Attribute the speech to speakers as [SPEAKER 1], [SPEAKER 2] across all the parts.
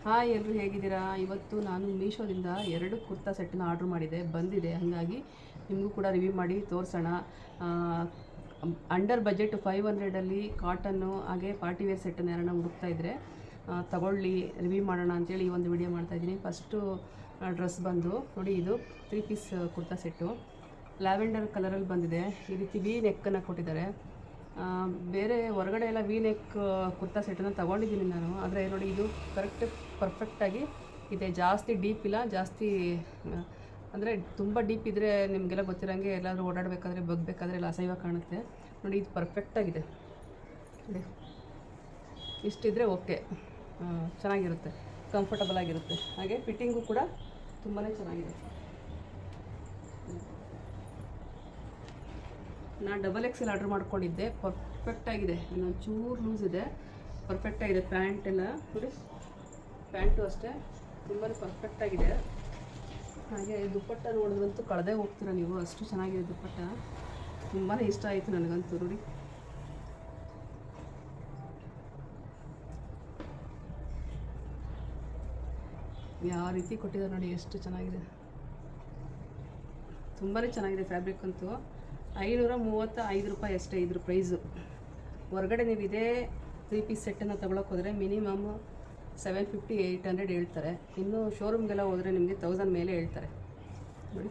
[SPEAKER 1] Hi ಎಲ್ಲರೂ ಹೇಗಿದ್ದೀರಾ? ಇವತ್ತು ನಾನು ಮೀಶೋದಿಂದ 2 ಕುರ್ತಾ ಸೆಟ್ಟನ್ನ ಆರ್ಡ್ರ್ ಮಾಡಿದೆ, ಬಂದಿದೆ. ಹಾಗಾಗಿ ನಿಮಗೂ ಕೂಡ ರಿವ್ಯೂ ಮಾಡಿ ತೋರಿಸೋಣ. ಅಂಡರ್ ಬಜೆಟ್ 500ಅಲ್ಲಿ ಕಾಟನ್ನು ಹಾಗೆ ಪಾರ್ಟಿ ವೇರ್ ಸೆಟ್ಟನ್ನು ಯಾರನ್ನ ಹುಡುಕ್ತಾ ಇದ್ದರೆ ತಗೊಳ್ಳಿ, ರಿವ್ಯೂ ಮಾಡೋಣ ಅಂತೇಳಿ ಈ ಒಂದು ವಿಡಿಯೋ ಮಾಡ್ತಾಯಿದ್ದೀನಿ. ಫಸ್ಟು ಡ್ರೆಸ್ ಬಂದು ನೋಡಿ, ಇದು 3 ಪೀಸ್ ಕುರ್ತಾ ಸೆಟ್ಟು ಲ್ಯಾವೆಂಡರ್ ಕಲರಲ್ಲಿ ಬಂದಿದೆ. ಈ ರೀತಿ ವಿ ನೆಕ್ಕನ್ನು ಕೊಟ್ಟಿದ್ದಾರೆ. ಬೇರೆ ಹೊರಗಡೆ ಎಲ್ಲ ವಿ ನೆಕ್ ಕುರ್ತಾ ಸೆಟ್ಟನ್ನು ತೊಗೊಂಡಿದ್ದೀನಿ ನಾನು, ಆದರೆ ನೋಡಿ ಇದು ಪರ್ಫೆಕ್ಟಾಗಿ ಇದೆ. ಜಾಸ್ತಿ ಡೀಪ್ ಇಲ್ಲ, ಜಾಸ್ತಿ ಅಂದರೆ ತುಂಬ ಡೀಪ್ ಇದ್ದರೆ ನಿಮಗೆಲ್ಲ ಗೊತ್ತಿರೋಂಗೆ ಎಲ್ಲಾದರೂ ಓಡಾಡಬೇಕಾದ್ರೆ ಬಗ್ಬೇಕಾದ್ರೆ ಎಲ್ಲ ಅಸಹ್ಯವಾಗಿ ಕಾಣುತ್ತೆ. ನೋಡಿ ಇದು ಪರ್ಫೆಕ್ಟಾಗಿದೆ ನೋಡಿ, ಇಷ್ಟಿದ್ರೆ ಓಕೆ, ಚೆನ್ನಾಗಿರುತ್ತೆ, ಕಂಫರ್ಟಬಲ್ ಆಗಿರುತ್ತೆ. ಹಾಗೆ ಫಿಟ್ಟಿಂಗು ಕೂಡ ತುಂಬಾ ಚೆನ್ನಾಗಿದೆ. ನಾನು XXL ಆರ್ಡ್ರ್ ಮಾಡ್ಕೊಂಡಿದ್ದೆ, ಪರ್ಫೆಕ್ಟಾಗಿದೆ. ಇನ್ನೊಂದು ಚೂರು ಲೂಸ್ ಇದೆ, ಪರ್ಫೆಕ್ಟಾಗಿದೆ. ಪ್ಯಾಂಟ್ ಎಲ್ಲ ನೋಡಿ, ಪ್ಯಾಂಟು ಅಷ್ಟೇ ತುಂಬಾ ಪರ್ಫೆಕ್ಟಾಗಿದೆ. ಹಾಗೆ ದುಪ್ಪಟ್ಟ ನೋಡಿದ್ರಂತೂ ಕಳೆದೇ ಹೋಗ್ತೀರ ನೀವು, ಅಷ್ಟು ಚೆನ್ನಾಗಿದೆ ದುಪ್ಪಟ್ಟ. ತುಂಬಾ ಇಷ್ಟ ಆಯಿತು ನನಗಂತೂ. ನೋಡಿ ಯಾವ ರೀತಿ ಕೊಟ್ಟಿದ್ದಾರೆ ನೋಡಿ, ಎಷ್ಟು ಚೆನ್ನಾಗಿದೆ, ತುಂಬಾ ಚೆನ್ನಾಗಿದೆ. ಫ್ಯಾಬ್ರಿಕ್ ಅಂತೂ 535 ರೂಪಾಯಿ ಅಷ್ಟೇ ಇದ್ರ ಪ್ರೈಸು. ಹೊರಗಡೆ ನೀವು ಇದೇ 3 ಪೀಸ್ ಸೆಟ್ಟನ್ನು ತೊಗೊಳಕ್ಕೆ ಹೋದರೆ ಮಿನಿಮಮ್ 750-800 ಹೇಳ್ತಾರೆ. ಇನ್ನು ಶೋರೂಮ್ಗೆಲ್ಲ ಹೋದರೆ ನಿಮಗೆ 1000 ಮೇಲೆ ಹೇಳ್ತಾರೆ. ನೋಡಿ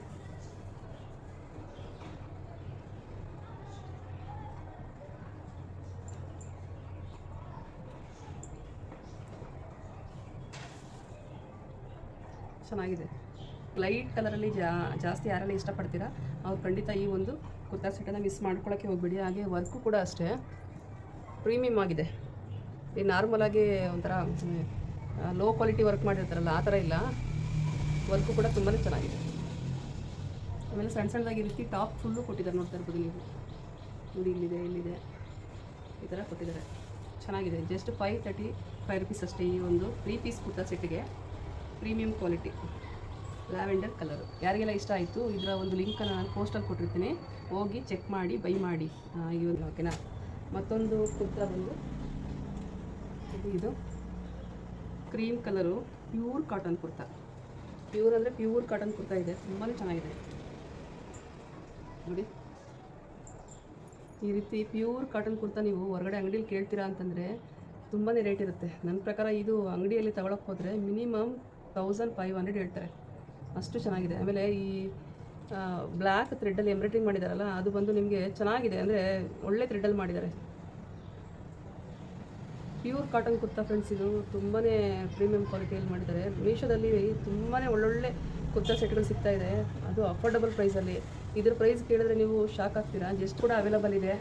[SPEAKER 1] ಚೆನ್ನಾಗಿದೆ. ಲೈಟ್ ಕಲರಲ್ಲಿ ಜಾಸ್ತಿ ಯಾರೆಲ್ಲ ಇಷ್ಟಪಡ್ತೀರಾ ಅವ್ರು ಖಂಡಿತ ಈ ಒಂದು ಕುರ್ತಾ ಸೆಟ್ಟನ್ನು ಮಿಸ್ ಮಾಡ್ಕೊಳ್ಳೋಕ್ಕೆ ಹೋಗ್ಬೇಡಿ. ಹಾಗೆ ವರ್ಕು ಕೂಡ ಅಷ್ಟೇ ಪ್ರೀಮಿಯಮ್ ಆಗಿದೆ. ಈ ನಾರ್ಮಲಾಗಿ ಒಂಥರ ಲೋ ಕ್ವಾಲಿಟಿ ವರ್ಕ್ ಮಾಡಿರ್ತಾರಲ್ಲ ಆ ಥರ ಇಲ್ಲ, ವರ್ಕು ಕೂಡ ತುಂಬಾ ಚೆನ್ನಾಗಿದೆ. ಆಮೇಲೆ ಸಣ್ಣದಾಗಿ ಈ ರೀತಿ ಟಾಪ್ ಫುಲ್ಲು ಕೊಟ್ಟಿದ್ದಾರೆ, ನೋಡ್ತಾ ಇರ್ಬೋದು ನೀವು. ನೋಡಿ ಇಲ್ಲಿದೆ ಈ ಥರ ಕೊಟ್ಟಿದ್ದಾರೆ, ಚೆನ್ನಾಗಿದೆ. ಜಸ್ಟ್ 535 ರೂಪೀಸ್ ಅಷ್ಟೇ ಈ ಒಂದು 3 ಪೀಸ್ ಕುರ್ತಾ ಸೆಟ್ಟಿಗೆ. Premium quality lavender colour. ಯಾರಿಗೆಲ್ಲ ಇಷ್ಟ ಆಯಿತು ಇದರ ಒಂದು ಲಿಂಕನ್ನು ನಾನು ಪೋಸ್ಟಲ್ಲಿ ಕೊಟ್ಟಿರ್ತೀನಿ, ಹೋಗಿ ಚೆಕ್ ಮಾಡಿ ಬೈ ಮಾಡಿ. ಇವನು ಓಕೆನಾ. ಮತ್ತೊಂದು ಕುರ್ತಾ ಬಂದು ಇದು cream colour, pure cotton kurta. Pure ಅಂದರೆ ಪ್ಯೂರ್ ಕಾಟನ್ ಕುರ್ತಾ ಇದೆ, ತುಂಬಾ ಚೆನ್ನಾಗಿದೆ. ನೋಡಿ ಈ ರೀತಿ ಪ್ಯೂರ್ ಕಾಟನ್ ಕುರ್ತಾ ನೀವು ಹೊರಗಡೆ ಅಂಗಡಿಯಲ್ಲಿ ಕೇಳ್ತೀರಾ ಅಂತಂದರೆ ತುಂಬಾ ರೇಟ್ ಇರುತ್ತೆ. ನನ್ನ ಪ್ರಕಾರ ಇದು ಅಂಗಡಿಯಲ್ಲಿ ತಗೊಳಕ್ಕೆ ಹೋದರೆ ಮಿನಿಮಮ್ 1500 ಹೇಳ್ತಾರೆ, ಅಷ್ಟು ಚೆನ್ನಾಗಿದೆ. ಆಮೇಲೆ ಈ ಬ್ಲ್ಯಾಕ್ ಥ್ರೆಡ್ಡಲ್ಲಿ ಎಂಬ್ರಾಯ್ಡ್ರಿಂಗ್ ಮಾಡಿದಾರಲ್ಲ, ಅದು ಬಂದು ನಿಮಗೆ ಚೆನ್ನಾಗಿದೆ, ಅಂದರೆ ಒಳ್ಳೆ ಥ್ರೆಡ್ಡಲ್ಲಿ ಮಾಡಿದ್ದಾರೆ. ಪ್ಯೂರ್ ಕಾಟನ್ ಕುರ್ತಾ ಫ್ರೆಂಡ್ಸ್, ಇದು ತುಂಬಾ ಪ್ರೀಮಿಯಂ ಕ್ವಾಲಿಟಿಯಲ್ಲಿ ಮಾಡಿದ್ದಾರೆ. ಮೀಶೋದಲ್ಲಿ ತುಂಬಾ ಒಳ್ಳೊಳ್ಳೆ ಕುರ್ತಾ ಸೆಟ್ಗಳು ಸಿಗ್ತಾಯಿದೆ, ಅದು ಅಫೋರ್ಡಬಲ್ ಪ್ರೈಸಲ್ಲಿ. ಇದ್ರ ಪ್ರೈಸ್ ಕೇಳಿದ್ರೆ ನೀವು ಶಾಕ್ ಆಗ್ತೀರಾ. ಜಸ್ಟ್ ಕೂಡ ಅವೈಲಬಲ್ ಇದೆ.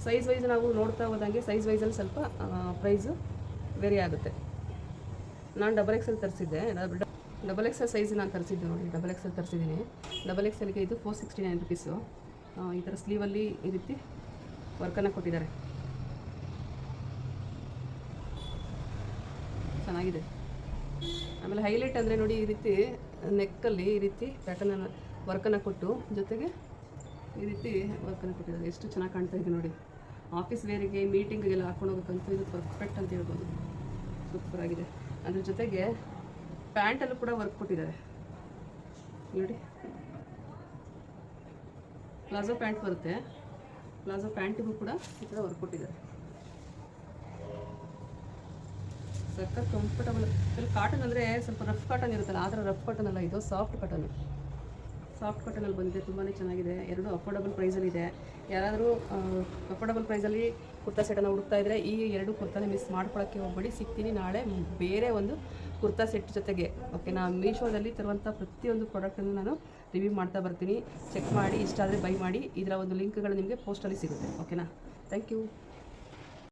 [SPEAKER 1] ಸೈಜ್ ವೈಸ್ ನಾವು ನೋಡ್ತಾ ಹೋದಂಗೆ ಸೈಜ್ ವೈಸಲ್ಲಿ ಸ್ವಲ್ಪ ಪ್ರೈಸು ವೇರಿ ಆಗುತ್ತೆ. ನಾನು XXL ತರಿಸಿದ್ದೆ, XXL ಸೈಜ್ ನಾನು ತರಿಸಿದ್ದೆ. ನೋಡಿ XXL ತರಿಸಿದ್ದೀನಿ. XXLಗೆ ಇದು 469 ರೂಪೀಸು. ಈ ಥರ ಸ್ಲೀವಲ್ಲಿ ಈ ರೀತಿ ವರ್ಕನ್ನು ಕೊಟ್ಟಿದ್ದಾರೆ, ಚೆನ್ನಾಗಿದೆ. ಆಮೇಲೆ ಹೈಲೈಟ್ ಅಂದರೆ ನೋಡಿ, ಈ ರೀತಿ ನೆಕ್ಕಲ್ಲಿ ಈ ರೀತಿ ಪ್ಯಾಟರ್ನನ್ನು ವರ್ಕನ್ನು ಕೊಟ್ಟು ಜೊತೆಗೆ ಈ ರೀತಿ ವರ್ಕನ್ನು ಕೊಟ್ಟಿದ್ದಾರೆ, ಎಷ್ಟು ಚೆನ್ನಾಗಿ ಕಾಣ್ತಾ ಇದೆ ನೋಡಿ. ಆಫೀಸ್ ವೇರಿಗೆ ಮೀಟಿಂಗಿಗೆಲ್ಲ ಹಾಕೊಂಡು ಹೋಗೋಕ್ಕಂತೂ ಇದು ಪರ್ಫೆಕ್ಟ್ ಅಂತ ಹೇಳ್ಬೋದು, ಸೂಪರಾಗಿದೆ. ಅದ್ರ ಜೊತೆಗೆ ಪ್ಯಾಂಟಲ್ಲೂ ಕೂಡ ವರ್ಕ್ ಕೊಟ್ಟಿದ್ದಾರೆ ನೋಡಿ. ಪ್ಲಾಜೋ ಪ್ಯಾಂಟ್ ಬರುತ್ತೆ, ಪ್ಲಾಜೋ ಪ್ಯಾಂಟಿಗೂ ಕೂಡ ಈ ಥರ ವರ್ಕ್ ಕೊಟ್ಟಿದ್ದಾರೆ. ಸಖತ್ ಕಂಫರ್ಟಬಲ್. ಕಾಟನ್ ಅಂದರೆ ಸ್ವಲ್ಪ ರಫ್ ಕಾಟನ್ ಇರುತ್ತಲ್ಲ, ಆ ಥರ ರಫ್ ಕಾಟನ್ ಅಲ್ಲ, ಇದು ಸಾಫ್ಟ್ ಕಾಟನ್ನು. ಸಾಫ್ಟ್ ಕಾಟನಲ್ಲಿ ಬಂದಿದೆ, ತುಂಬಾ ಚೆನ್ನಾಗಿದೆ. ಎರಡು ಅಫೋರ್ಡಬಲ್ ಪ್ರೈಸಲ್ಲಿದೆ. ಯಾರಾದರೂ ಅಫೋರ್ಡಬಲ್ ಪ್ರೈಸಲ್ಲಿ ಕುರ್ತಾ ಸೆಟ್ಟನ್ನು ಹುಡುಕ್ತಾ ಇದ್ದರೆ ಈ 2 ಕುರ್ತಾನೇ ಮಿಸ್ ಮಾಡ್ಕೊಳ್ಳೋಕ್ಕೆ ಹೋಗ್ಬೇಡಿ. ಸಿಗ್ತೀನಿ ನಾಳೆ ಬೇರೆ ಒಂದು ಕುರ್ತಾ ಸೆಟ್ ಜೊತೆಗೆ. ಓಕೆನಾ. ಮೀಶೋದಲ್ಲಿ ತರುವಂಥ ಪ್ರತಿಯೊಂದು ಪ್ರಾಡಕ್ಟನ್ನು ನಾನು ರಿವ್ಯೂ ಮಾಡ್ತಾ ಬರ್ತೀನಿ. ಚೆಕ್ ಮಾಡಿ, ಇಷ್ಟ ಆದರೆ ಬೈ ಮಾಡಿ. ಇದರ ಒಂದು ಲಿಂಕ್ಗಳು ನಿಮಗೆ ಪೋಸ್ಟಲ್ಲಿ ಸಿಗುತ್ತೆ. ಓಕೆನಾ. Thank you.